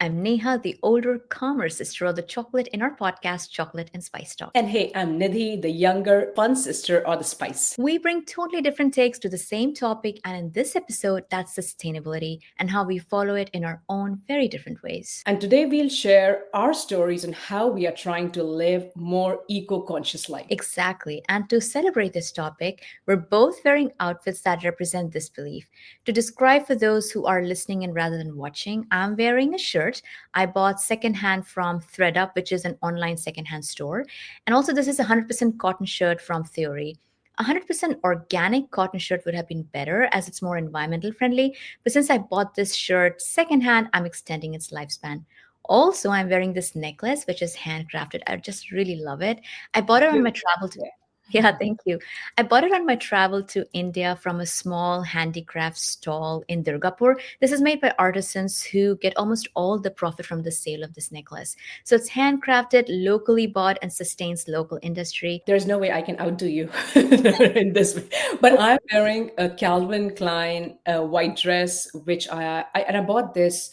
I'm Neha, the older, calmer sister of the chocolate in our podcast, Chocolate and Spice Talk. And hey, I'm Nidhi, the younger, fun sister or the spice. We bring totally different takes to the same topic, and in this episode, that's sustainability and how we follow it in our own very different ways. And today we'll share our stories on how we are trying to live more eco-conscious life. Exactly. And to celebrate this topic, we're both wearing outfits that represent this belief. To describe for those who are listening in rather than watching, I'm wearing a shirt I bought secondhand from ThredUp, which is an online secondhand store. And also, this is a 100% cotton shirt from Theory. 100% organic cotton shirt would have been better as it's more environmental friendly. But since I bought this shirt secondhand, I'm extending its lifespan. Also, I'm wearing this necklace, which is handcrafted. I just really love it. I bought it on my travel to Yeah. yeah, thank you. I bought it on my travel to India from a small handicraft stall in Durgapur. This is made by artisans who get almost all the profit from the sale of this necklace. So it's handcrafted, locally bought, and sustains local industry. There's no way I can outdo you in this way. But I'm wearing a Calvin Klein white dress, which I bought this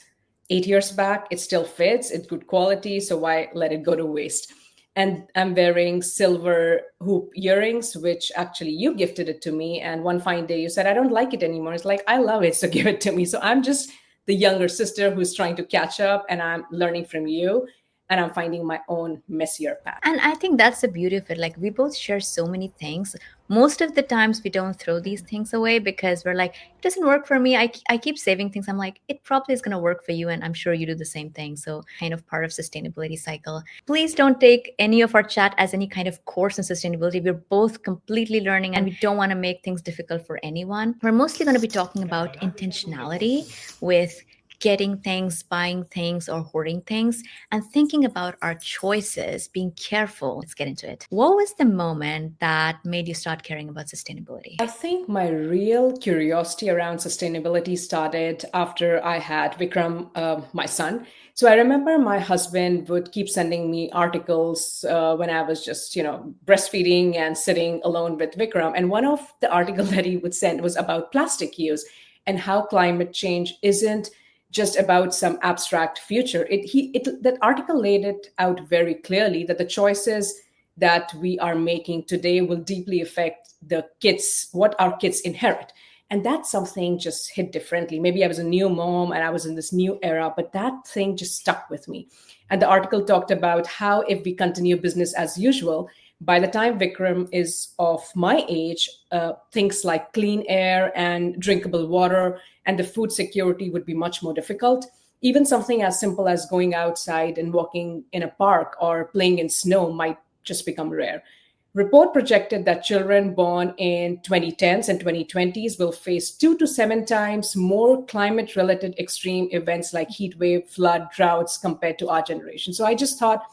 8 years back. It still fits. It's good quality, so why let it go to waste? And I'm wearing silver hoop earrings, which actually you gifted it to me. And one fine day you said, I don't like it anymore. It's like, I love it, so give it to me. So I'm just the younger sister who's trying to catch up, and I'm learning from you, and I'm finding my own messier path. And I think that's the beauty of it. Like, we both share so many things. Most of the times, we don't throw these things away because we're like, it doesn't work for me. I keep saving things. I'm like, it probably is going to work for you. And I'm sure you do the same thing. So, kind of part of sustainability cycle. Please don't take any of our chat as any kind of course in sustainability. We're both completely learning and we don't want to make things difficult for anyone. We're mostly going to be talking about intentionality with getting things, buying things, or hoarding things, and thinking about our choices, being careful. Let's get into it. What was the moment that made you start caring about sustainability? I think my real curiosity around sustainability started after I had Vikram, my son. So I remember my husband would keep sending me articles when I was just, breastfeeding and sitting alone with Vikram. And one of the articles that he would send was about plastic use and how climate change isn't just about some abstract future. That article laid it out very clearly that the choices that we are making today will deeply affect the kids, what our kids inherit. And that's something just hit differently. Maybe I was a new mom and I was in this new era, but that thing just stuck with me. And the article talked about how if we continue business as usual, by the time Vikram is of my age, things like clean air and drinkable water and the food security would be much more difficult. Even something as simple as going outside and walking in a park or playing in snow might just become rare. Report projected that children born in 2010s and 2020s will face 2 to 7 times more climate-related extreme events like heat wave, flood, droughts compared to our generation. So I just thought,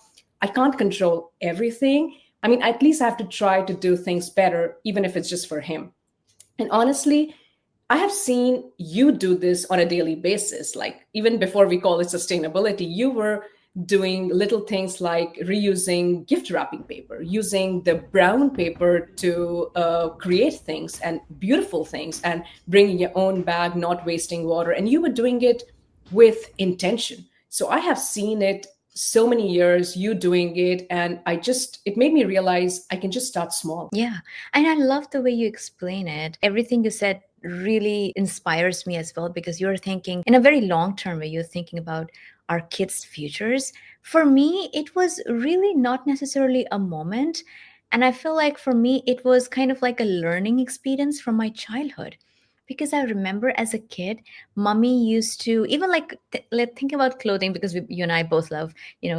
I can't control everything. I mean, at least I have to try to do things better, even if it's just for him. And honestly, I have seen you do this on a daily basis. Like, even before we call it sustainability, you were doing little things like reusing gift wrapping paper, using the brown paper to create things and beautiful things, and bringing your own bag, not wasting water. And you were doing it with intention. So I have seen it so many years, you doing it. And it made me realize I can just start small. Yeah. And I love the way you explain it. Everything you said really inspires me as well because you're thinking in a very long term way, you're thinking about our kids' futures. For me, it was really not necessarily a moment. And I feel like for me, it was kind of like a learning experience from my childhood. Because I remember as a kid, mommy used to even like let think about clothing because you and I both love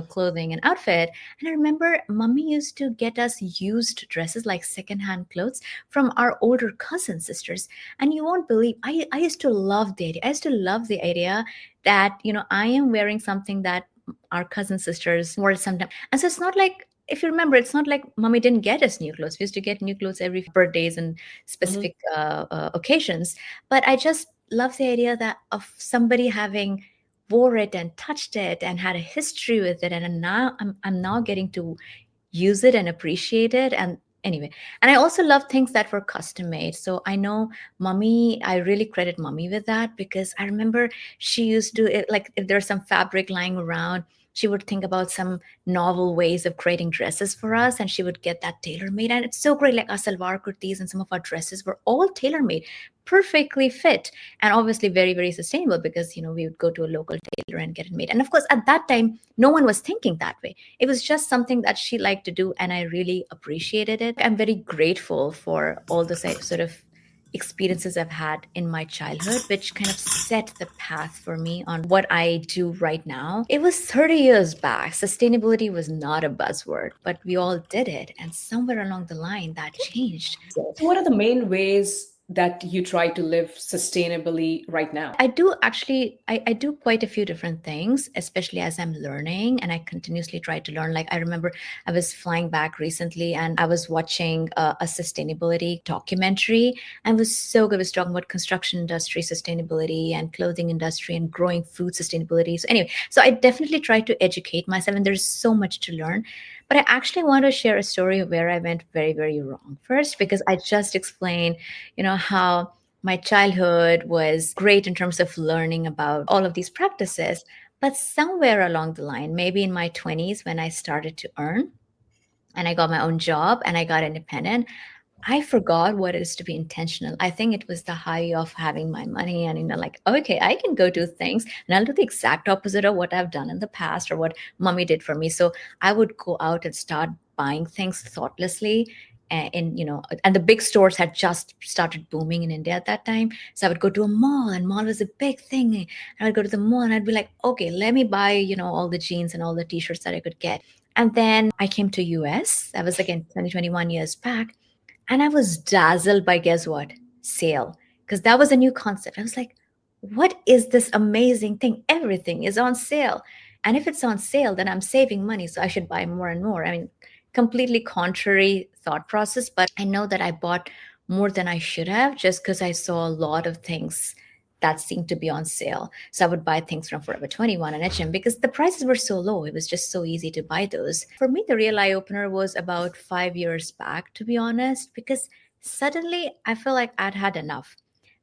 clothing and outfit. And I remember mommy used to get us used dresses like secondhand clothes from our older cousin sisters. And you won't believe, I used to love the idea. I used to love the idea that, I am wearing something that our cousin sisters wore sometime. And so it's not like, if you remember, it's not like mommy didn't get us new clothes. We used to get new clothes every birthdays and Mhm. specific occasions. But I just love the idea that of somebody having wore it and touched it and had a history with it, and now I'm now getting to use it and appreciate it. And Anyway, and I also love things that were custom made. So I know mommy, I really credit mommy with that, because I remember she used to like if there's some fabric lying around, she would think about some novel ways of creating dresses for us, and she would get that tailor made. And it's so great, like our salwar kurtis and some of our dresses were all tailor made, perfectly fit, and obviously very, very sustainable, because we would go to a local tailor and get it made. And of course, at that time, no one was thinking that way. It was just something that she liked to do, and I really appreciated it. I'm very grateful for all the sort of experiences I've had in my childhood, which kind of set the path for me on what I do right now. It was 30 years back. Sustainability was not a buzzword, but we all did it. And somewhere along the line, that changed. So, what are the main ways that you try to live sustainably right now? I do actually, I do quite a few different things, especially as I'm learning, and I continuously try to learn. Like I remember I was flying back recently and I was watching a sustainability documentary, and it was so good. It was talking about construction industry sustainability and clothing industry and growing food sustainability. So anyway, so I definitely try to educate myself, and there's so much to learn. But I actually want to share a story of where I went very, very wrong first, because I just explained, how my childhood was great in terms of learning about all of these practices. But somewhere along the line, maybe in my 20s, when I started to earn and I got my own job and I got independent, I forgot what it is to be intentional. I think it was the high of having my money and, like, okay, I can go do things and I'll do the exact opposite of what I've done in the past or what mommy did for me. So I would go out and start buying things thoughtlessly. And the big stores had just started booming in India at that time. So I would go to a mall, and mall was a big thing. And I would go to the mall and I'd be like, okay, let me buy, all the jeans and all the t-shirts that I could get. And then I came to US. That was again 2021 years back, and I was dazzled by, guess what? Sale. Because that was a new concept. I was like, what is this amazing thing? Everything is on sale. And if it's on sale, then I'm saving money. So I should buy more and more. I mean, completely contrary thought process. But I know that I bought more than I should have, just because I saw a lot of things that seemed to be on sale. So I would buy things from Forever 21 and H&M because the prices were so low. It was just so easy to buy those. For me, the real eye opener was about 5 years back, to be honest, because suddenly I feel like I'd had enough.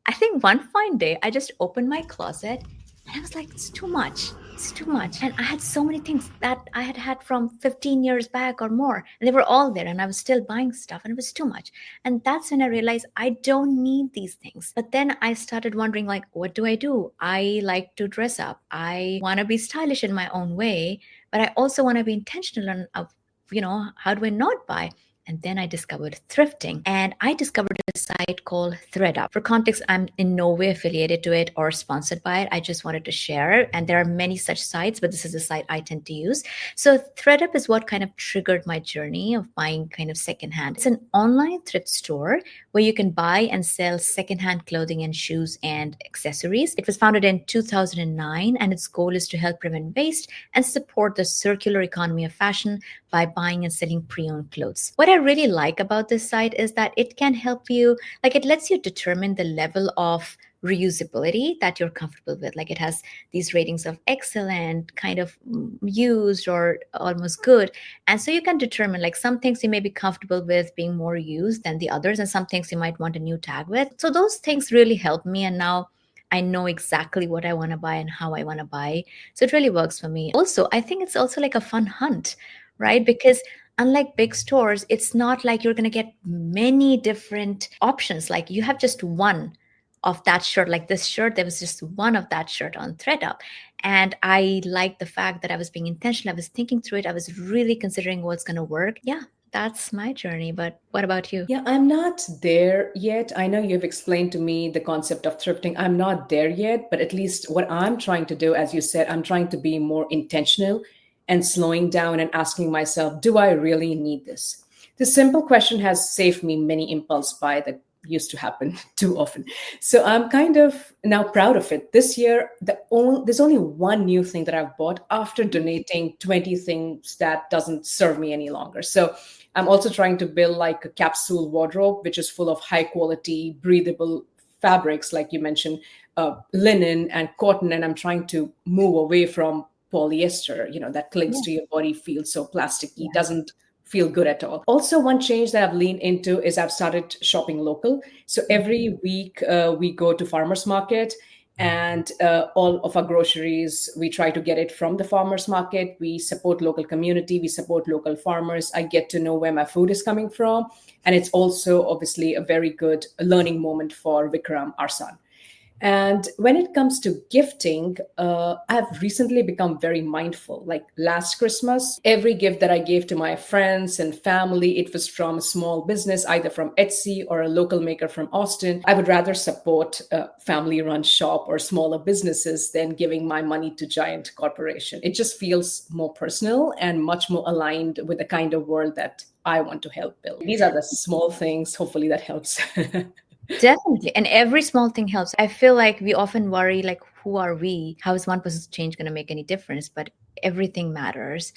I think one fine day I just opened my closet and I was like, it's too much. It's too much. And I had so many things that I had had from 15 years back or more. And they were all there and I was still buying stuff and it was too much. And that's when I realized I don't need these things. But then I started wondering, like, what do I do? I like to dress up. I want to be stylish in my own way, but I also want to be intentional on, how do I not buy? And then I discovered thrifting, and I discovered a site called ThredUp. For context, I'm in no way affiliated to it or sponsored by it. I just wanted to share. And there are many such sites, but this is a site I tend to use. So ThredUp is what kind of triggered my journey of buying kind of secondhand. It's an online thrift store where you can buy and sell secondhand clothing and shoes and accessories. It was founded in 2009, and its goal is to help prevent waste and support the circular economy of fashion by buying and selling pre-owned clothes. What I really like about this site is that it can help you, like it lets you determine the level of reusability that you're comfortable with. Like it has these ratings of excellent, kind of used, or almost good. And so you can determine, like, some things you may be comfortable with being more used than the others, and some things you might want a new tag with. So those things really help me. And now I know exactly what I want to buy and how I want to buy. So it really works for me. Also, I think it's also like a fun hunt, right? Because unlike big stores, it's not like you're going to get many different options. Like you have just one of that shirt. Like this shirt, there was just one of that shirt on ThredUp. And I like the fact that I was being intentional. I was thinking through it. I was really considering what's going to work. Yeah, that's my journey. But what about you? Yeah, I'm not there yet. I know you've explained to me the concept of thrifting. I'm not there yet, but at least what I'm trying to do, as you said, I'm trying to be more intentional and slowing down and asking myself, do I really need this? This simple question has saved me many impulse buy that used to happen too often. So I'm kind of now proud of it. This year, there's only one new thing that I've bought after donating 20 things that doesn't serve me any longer. So I'm also trying to build like a capsule wardrobe, which is full of high quality, breathable fabrics, like you mentioned, linen and cotton. And I'm trying to move away from polyester, that clings Yeah. to your body, feels so plasticky, Yeah. doesn't feel good at all. Also, one change that I've leaned into is I've started shopping local. So every week we go to farmers market, and all of our groceries we try to get it from the farmers market. We support local community, we support local farmers. I get to know where my food is coming from, and it's also obviously a very good learning moment for Vikram, our son. And when it comes to gifting, I've recently become very mindful. Like last Christmas, every gift that I gave to my friends and family, it was from a small business, either from Etsy or a local maker from Austin. I would rather support a family run shop or smaller businesses than giving my money to giant corporation. It just feels more personal and much more aligned with the kind of world that I want to help build. These are the small things. Hopefully that helps. Definitely. And every small thing helps. I feel like we often worry, like, who are we? How is one person's change going to make any difference? But everything matters.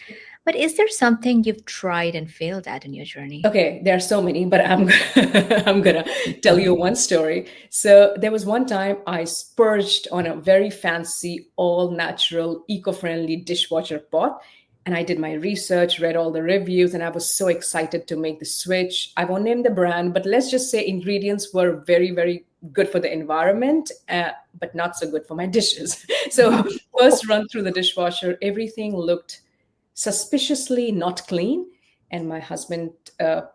But is there something you've tried and failed at in your journey? Okay, there are so many, but I'm gonna tell you one story. So there was one time I splurged on a very fancy, all natural, eco-friendly dishwasher pot. And I did my research, read all the reviews, and I was so excited to make the switch. I won't name the brand, but let's just say ingredients were very, very good for the environment, but not so good for my dishes. So first run through the dishwasher, everything looked suspiciously not clean. And my husband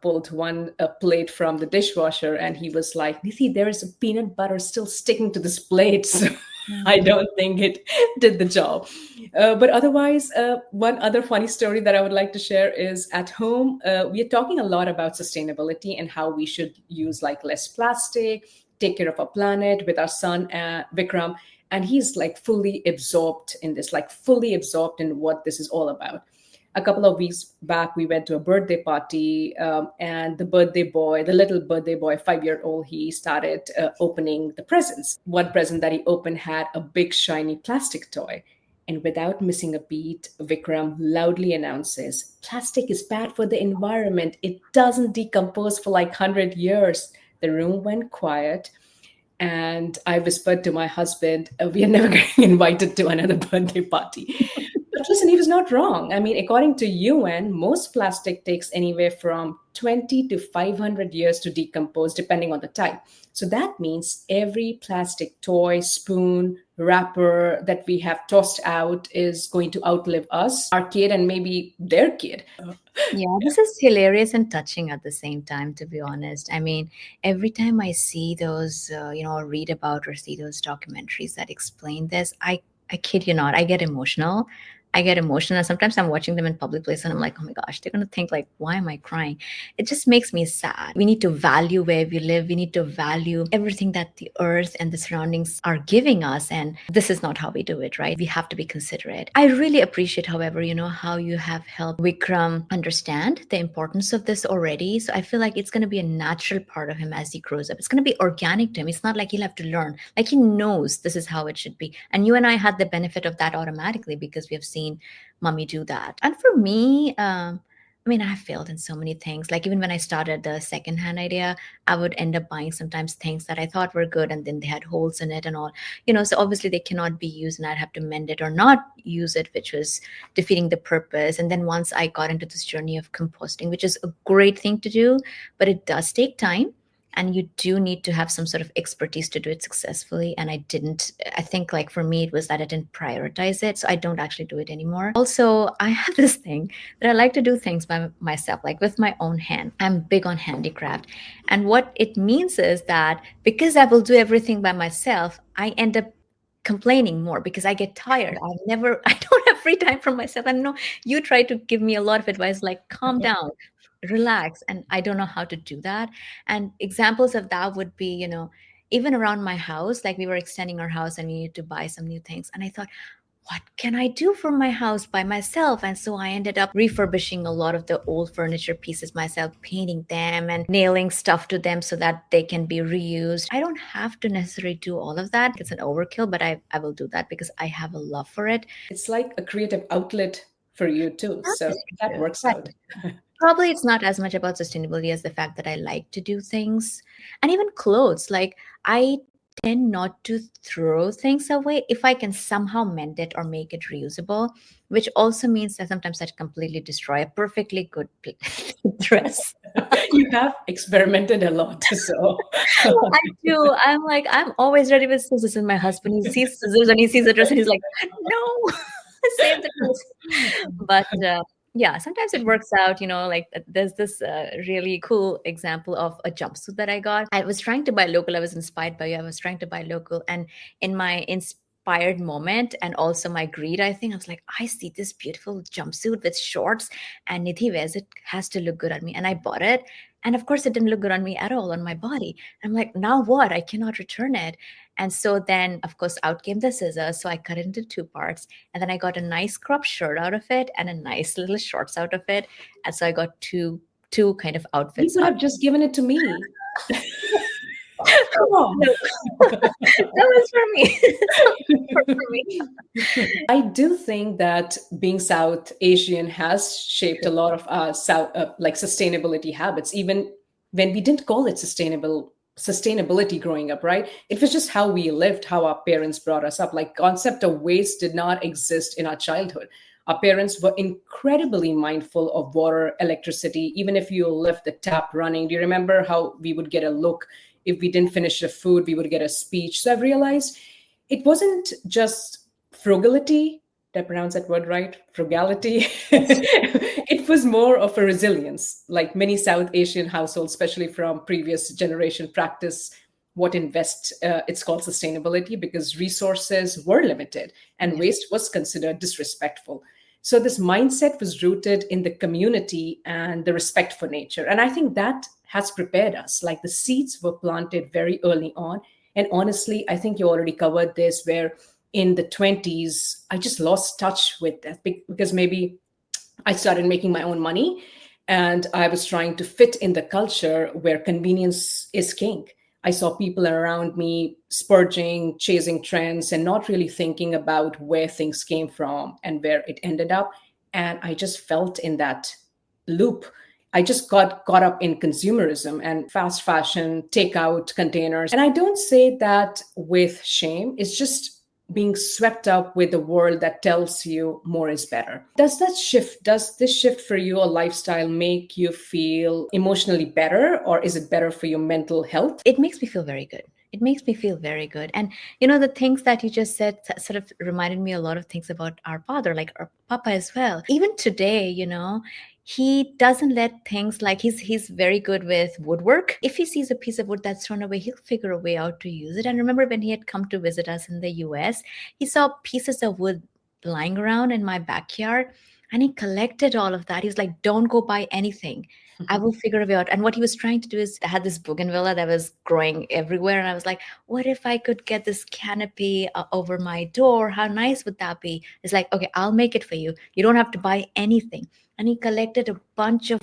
pulled one plate from the dishwasher, and he was like, Nithi, there is a peanut butter still sticking to this plate. So I don't think it did the job. But otherwise, one other funny story that I would like to share is at home, we are talking a lot about sustainability and how we should use like less plastic, take care of our planet with our son, Vikram. And he's like fully absorbed in this, like fully absorbed in what this is all about. A couple of weeks back, we went to a birthday party, and the birthday boy, the little birthday boy, 5 year old, he started opening the presents. One present that he opened had a big shiny plastic toy. And without missing a beat, Vikram loudly announces, plastic is bad for the environment. It doesn't decompose for like 100 years. The room went quiet, and I whispered to my husband, we are never getting invited to another birthday party. But listen, he was not wrong. I mean, according to UN, most plastic takes anywhere from 20 to 500 years to decompose, depending on the type. So that means every plastic toy, spoon, wrapper that we have tossed out is going to outlive us, our kid, and maybe their kid. Yeah, this is hilarious and touching at the same time, to be honest. I mean, every time I see those, or read about or see those documentaries that explain this, I kid you not, I get emotional. I get emotional. And sometimes I'm watching them in public place and I'm like, oh my gosh, they're going to think like, why am I crying? It just makes me sad. We need to value where we live. We need to value everything that the earth and the surroundings are giving us. And this is not how we do it, right? We have to be considerate. I really appreciate, however, how you have helped Vikram understand the importance of this already. So I feel like it's going to be a natural part of him as he grows up. It's going to be organic to him. It's not like he'll have to learn. Like he knows this is how it should be. And you and I had the benefit of that automatically because we have seen mommy do that. And for me, I mean, I have failed in so many things. Like even when I started the secondhand idea, I would end up buying sometimes things that I thought were good and then they had holes in it and all. So obviously they cannot be used and I'd have to mend it or not use it, which was defeating the purpose. And then once I got into this journey of composting, which is a great thing to do, but it does take time and you do need to have some sort of expertise to do it successfully. And I think like for me it was that I didn't prioritize it, so I don't actually do it anymore. Also, I have this thing that I like to do things by myself, like with my own hand. I'm big on handicraft, and what it means is that because I will do everything by myself, I end up complaining more because I get tired. I don't have free time for myself. I know you try to give me a lot of advice, like calm down, relax, and I don't know how to do that. And examples of that would be, even around my house, like we were extending our house and we needed to buy some new things. And I thought, what can I do for my house by myself? And so I ended up refurbishing a lot of the old furniture pieces myself, painting them and nailing stuff to them so that they can be reused. I don't have to necessarily do all of that. It's an overkill, but I will do that because I have a love for it. It's like a creative outlet for you too. That So is that true. works That out. Probably it's not as much about sustainability as the fact that I like to do things. And even clothes, like I tend not to throw things away if I can somehow mend it or make it reusable, which also means that sometimes I completely destroy a perfectly good dress. You have experimented a lot, so I do. I'm like, I'm always ready with scissors, and my husband, he sees scissors and he sees the dress and he's like, no, save the dress. But yeah, sometimes it works out, like there's this really cool example of a jumpsuit that I got. I was trying to buy local. I was inspired by you. I was trying to buy local. And in my inspired moment and also my greed, I think I was like, I see this beautiful jumpsuit with shorts and Nidhi wears it, has to look good on me. And I bought it. And of course, it didn't look good on me at all on my body. I'm like, now what? I cannot return it. And so then, of course, out came the scissors. So I cut it into two parts. And then I got a nice crop shirt out of it and a nice little shorts out of it. And so I got two kind of you outfits could out. have just given it to me. Come on. No, that was for me. So for me. I do think that being South Asian has shaped a lot of our like sustainability habits, even when we didn't call it sustainability growing up, right? It was just how we lived, how our parents brought us up. Like concept of waste did not exist in our childhood. Our parents were incredibly mindful of water, electricity, even if you left the tap running. Do you remember how we would get a look if we didn't finish the food, we would get a speech? So I've realized it wasn't just frugality. Did I pronounce that word right? Frugality. Yes. It was more of a resilience. Like many South Asian households, especially from previous generation, practice what invest. It's called sustainability because resources were limited and Yes. waste was considered disrespectful. So this mindset was rooted in the community and the respect for nature. And I think that has prepared us. Like the seeds were planted very early on. And honestly, I think you already covered this where in the 20s, I just lost touch with that because maybe I started making my own money and I was trying to fit in the culture where convenience is king. I saw people around me spurging, chasing trends, and not really thinking about where things came from and where it ended up. And I just felt in that loop. I just got caught up in consumerism and fast fashion, takeout containers. And I don't say that with shame. It's just being swept up with the world that tells you more is better. Does this shift for you, a lifestyle, make you feel emotionally better, or is it better for your mental health? It makes me feel very good. It makes me feel very good. And the things that you just said sort of reminded me a lot of things about our father, like our papa as well. Even today, he doesn't let things like he's very good with woodwork. If he sees a piece of wood that's thrown away, he'll figure a way out to use it. And remember when he had come to visit us in the US, he saw pieces of wood lying around in my backyard and he collected all of that. He's like, don't go buy anything. I will figure it out. And what he was trying to do is I had this bougainvillea that was growing everywhere. And I was like, what if I could get this canopy over my door? How nice would that be? It's like, okay, I'll make it for you. You don't have to buy anything. And he collected a bunch of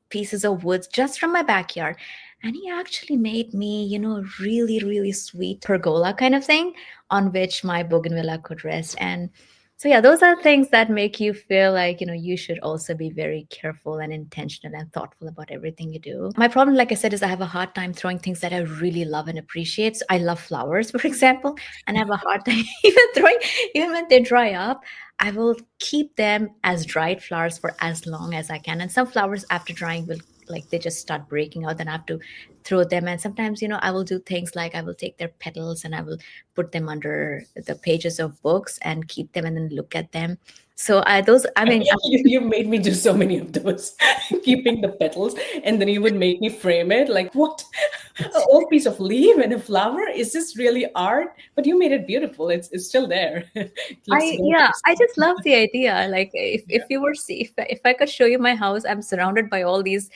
pieces of woods just from my backyard. And he actually made me, a really, really sweet pergola kind of thing on which my bougainvillea could rest. And so yeah, those are things that make you feel like, you should also be very careful and intentional and thoughtful about everything you do. My problem, like I said, is I have a hard time throwing things that I really love and appreciate. So I love flowers, for example, and I have a hard time even when they dry up, I will keep them as dried flowers for as long as I can. And some flowers after drying will like they just start breaking out, then I have to throw them. And sometimes, I will do things like I will take their petals and I will put them under the pages of books and keep them and then look at them. So I mean, You made me do so many of those, keeping the petals, and then you would make me frame it. Like, what? An old piece of leaf and a flower? Is this really art? But you made it beautiful. It's still there. It looks yeah, gorgeous. I just love the idea. Like if you were see if I could show you my house, I'm surrounded by all these,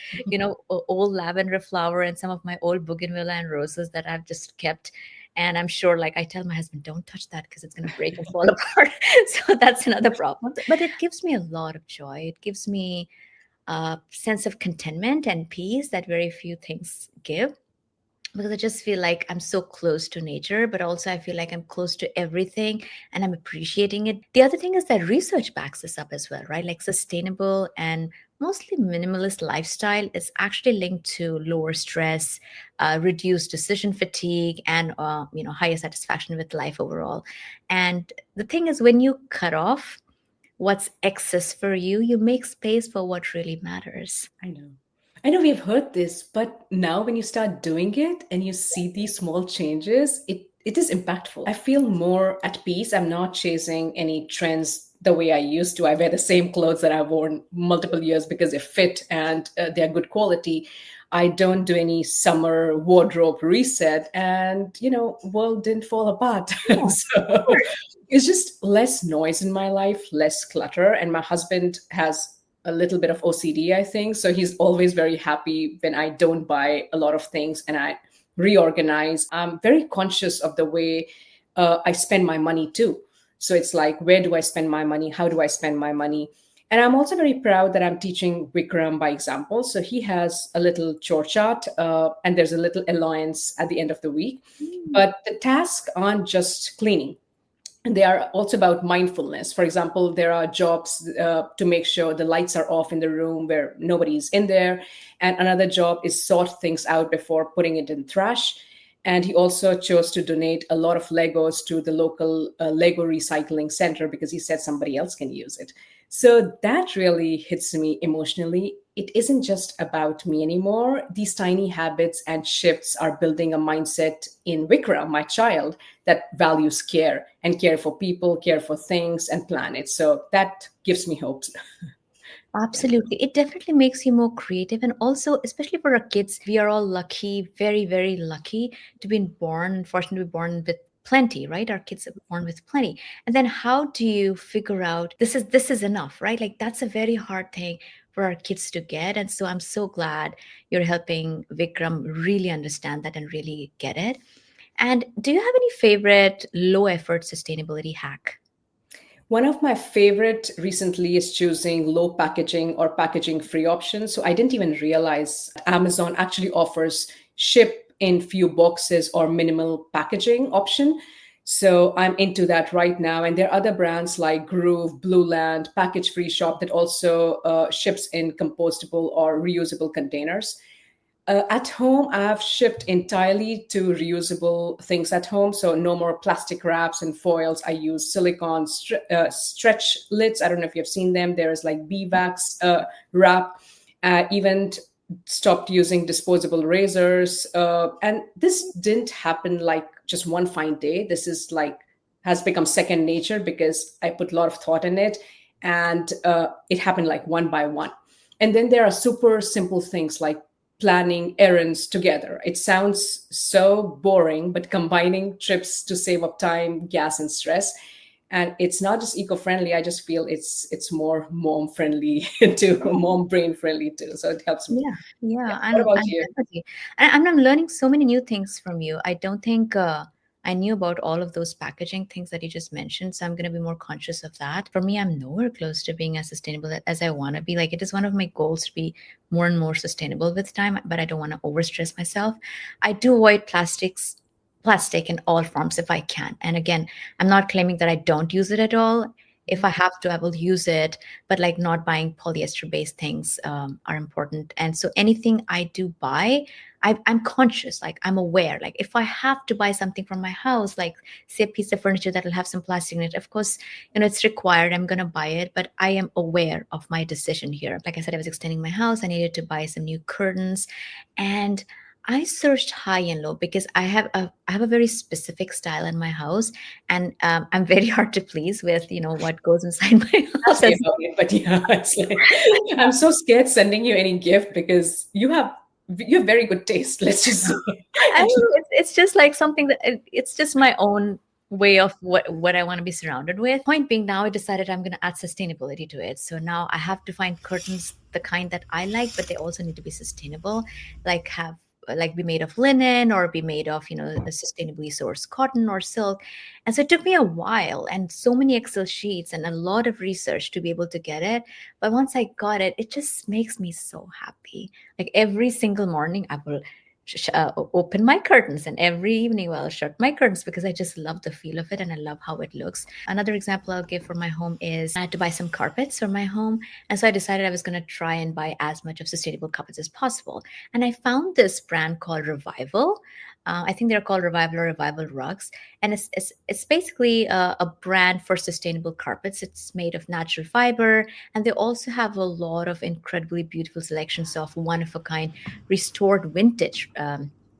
old lavender flower and some of my old bougainvillea and roses that I've just kept. And I'm sure, like I tell my husband, don't touch that because it's going to break and fall apart. So that's another problem. But it gives me a lot of joy. It gives me a sense of contentment and peace that very few things give. because I just feel like I'm so close to nature, but also I feel like I'm close to everything and I'm appreciating it. The other thing is that research backs this up as well, right? Like sustainable and mostly minimalist lifestyle is actually linked to lower stress, reduced decision fatigue, and higher satisfaction with life overall. And the thing is, when you cut off what's excess for you, you make space for what really matters. I know. I know we've heard this, but now when you start doing it and you see these small changes, it is impactful. I feel more at peace. I'm not chasing any trends the way I used to. I wear the same clothes that I've worn multiple years because they fit and they're good quality. I don't do any summer wardrobe reset, and world didn't fall apart. Yeah, of So course. it's just less noise in my life, less clutter. And my husband has a little bit of OCD, I think. So he's always very happy when I don't buy a lot of things and I reorganize. I'm very conscious of the way I spend my money too. So it's like, where do I spend my money? How do I spend my money? And I'm also very proud that I'm teaching Vikram by example. So he has a little chore chart, and there's a little allowance at the end of the week. Mm. But the tasks aren't just cleaning, and they are also about mindfulness. For example, there are jobs to make sure the lights are off in the room where nobody's in there, and another job is sort things out before putting it in trash. And he also chose to donate a lot of Legos to the local Lego recycling center because he said somebody else can use it. So that really hits me emotionally. It isn't just about me anymore. These tiny habits and shifts are building a mindset in Vikram, my child, that values care and care for people, care for things, and planet. So that gives me hope. Yeah. Absolutely. It definitely makes you more creative. And also, especially for our kids, we are all lucky, very, very lucky to be born, fortunate to be born with plenty, right? Our kids are born with plenty. And then how do you figure out this is enough, right? Like that's a very hard thing for our kids to get. And so I'm so glad you're helping Vikram really understand that and really get it. And do you have any favorite low effort sustainability hack? One of my favorite recently is choosing low packaging or packaging free options. So I didn't even realize Amazon actually offers ship in few boxes or minimal packaging option. So I'm into that right now. And there are other brands like Groove, Blue Land, Package Free Shop that also ships in compostable or reusable containers. At home, I've shifted entirely to reusable things at home. So no more plastic wraps and foils. I use silicone stretch lids. I don't know if you've seen them. There's like beeswax wrap. Even stopped using disposable razors. And this didn't happen like just one fine day. This is like has become second nature because I put a lot of thought in it. And it happened like one by one. And then there are super simple things like planning errands together. It sounds so boring, but combining trips to save up time, gas, and stress. And it's not just eco-friendly. I just feel it's more mom friendly too, mom brain friendly too. So it helps me. Yeah, Yeah. yeah, What about and you? definitely, and I'm learning so many new things from you. I don't think I knew about all of those packaging things that you just mentioned, so I'm going to be more conscious of that. For me, I'm nowhere close to being as sustainable as I want to be. Like it is one of my goals to be more and more sustainable with time, but I don't want to overstress myself. I do avoid plastic in all forms if I can. And again, I'm not claiming that I don't use it at all. If I have to, I will use it, but like not buying polyester based things are important. And so anything I do buy, I'm conscious, like I'm aware. Like if I have to buy something from my house, like say a piece of furniture that will have some plastic in it, of course, it's required. I'm gonna buy it, but I am aware of my decision here. Like I said, I was extending my house. I needed to buy some new curtains, and I searched high and low because I have a very specific style in my house, and I'm very hard to please with what goes inside my house. Ask me about it, but yeah, it's like I'm so scared sending you any gift because you have very good taste. Let's just say. I don't know, it's just like something that it's just my own way of what I want to be surrounded with. Point being, now I decided I'm going to add sustainability to it. So now I have to find curtains the kind that I like, but they also need to be sustainable, like have like be made of linen or be made of a sustainably sourced cotton or silk. And so it took me a while and so many Excel sheets and a lot of research to be able to get it. But once I got it, it just makes me so happy. Like every single morning I will open my curtains, and every evening I'll shut my curtains because I just love the feel of it and I love how it looks. Another example I'll give for my home is I had to buy some carpets for my home, and so I decided I was going to try and buy as much of sustainable carpets as possible. And I found this brand called Revival. I think they're called Revival or Revival Rugs, and it's basically a brand for sustainable carpets. It's made of natural fiber, and they also have a lot of incredibly beautiful selections of one of a kind restored vintage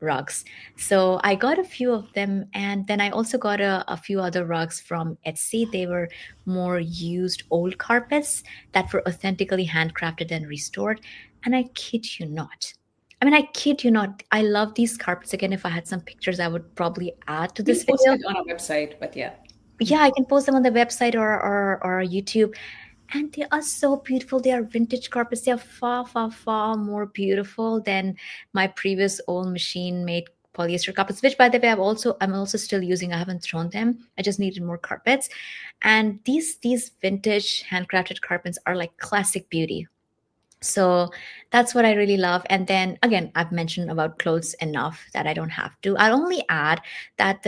rugs. So I got a few of them, and then I also got a few other rugs from Etsy. They were more used old carpets that were authentically handcrafted and restored. And I kid you not. I mean, I kid you not. I love these carpets. Again, if I had some pictures, I would probably add to We'll this post video. it on our website, but yeah. Yeah, I can post them on the website or YouTube, and they are so beautiful. They are vintage carpets. They are far, far, far more beautiful than my previous old machine made polyester carpets, which by the way I'm also still using. I haven't thrown them. I just needed more carpets. And these vintage handcrafted carpets are like classic beauty. So that's what I really love. And then again, I've mentioned about clothes enough that I don't have to. I'll only add that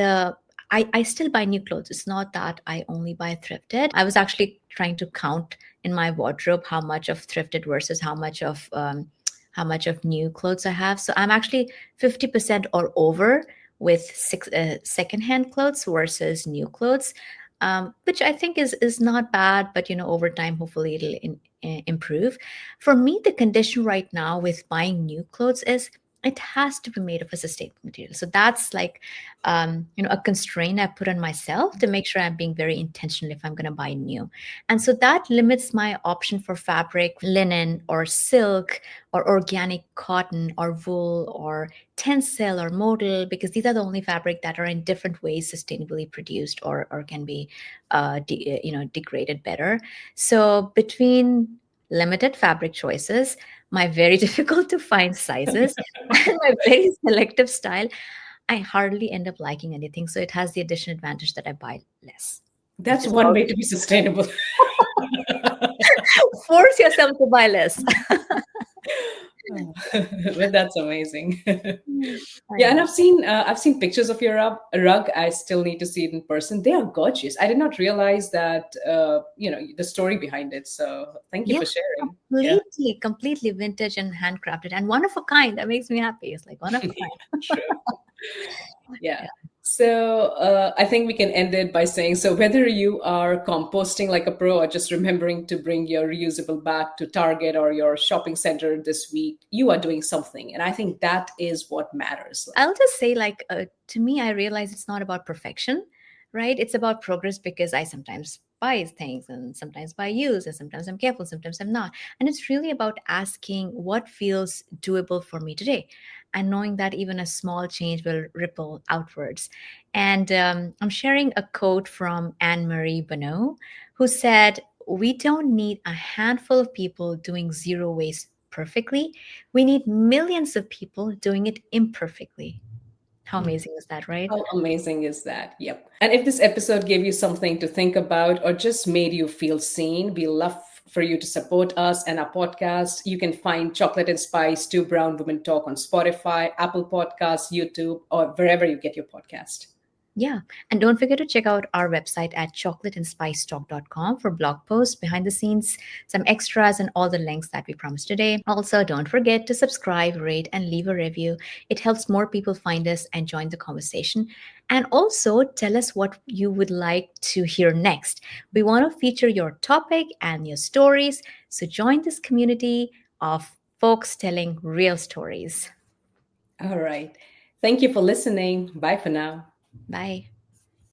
I still buy new clothes. It's not that I only buy thrifted. I was actually trying to count in my wardrobe how much of thrifted versus how much of new clothes I have. So I'm actually 50% or over with secondhand clothes versus new clothes, which I think is not bad. But over time, hopefully it'll improve. For me, the condition right now with buying new clothes is it has to be made of a sustainable material. So that's like, a constraint I put on myself to make sure I'm being very intentional if I'm going to buy new. And so that limits my option for fabric, linen or silk or organic cotton or wool or tencel or modal, because these are the only fabric that are in different ways sustainably produced or can be, degraded better. So between limited fabric choices, my very difficult to find sizes, and my very selective style, I hardly end up liking anything. So it has the additional advantage that I buy less, which That's is one how way to be sustainable. force yourself to buy less. Oh, but that's amazing. I Yeah, and know. I've seen pictures of your rug. I still need to see it in person. They are gorgeous. I did not realize that the story behind it. So thank you Yeah, for sharing. Yeah, completely vintage and handcrafted and one of a kind. That makes me happy. It's like one of a kind. true. Yeah. Yeah. So I think we can end it by saying, so whether you are composting like a pro or just remembering to bring your reusable bag to Target or your shopping center this week, you are doing something. And I think that is what matters. I'll just say, like, to me, I realize it's not about perfection, right? It's about progress because I sometimes buy things and sometimes buy used, and sometimes I'm careful, sometimes I'm not. And it's really about asking what feels doable for me today and knowing that even a small change will ripple outwards. And I'm sharing a quote from Anne Marie Bonneau, who said, "We don't need a handful of people doing zero waste perfectly. We need millions of people doing it imperfectly." How amazing is that, right? How amazing is that? Yep. And if this episode gave you something to think about or just made you feel seen, we love for you to support us and our podcast. You can find Chocolate and Spice, Two Brown Women Talk on Spotify, Apple Podcasts, YouTube, or wherever you get your podcast. Yeah. And don't forget to check out our website at chocolateandspicetalk.com for blog posts, behind the scenes, some extras, and all the links that we promised today. Also, don't forget to subscribe, rate, and leave a review. It helps more people find us and join the conversation. And also, tell us what you would like to hear next. We want to feature your topic and your stories. So join this community of folks telling real stories. All right. Thank you for listening. Bye for now. Bye.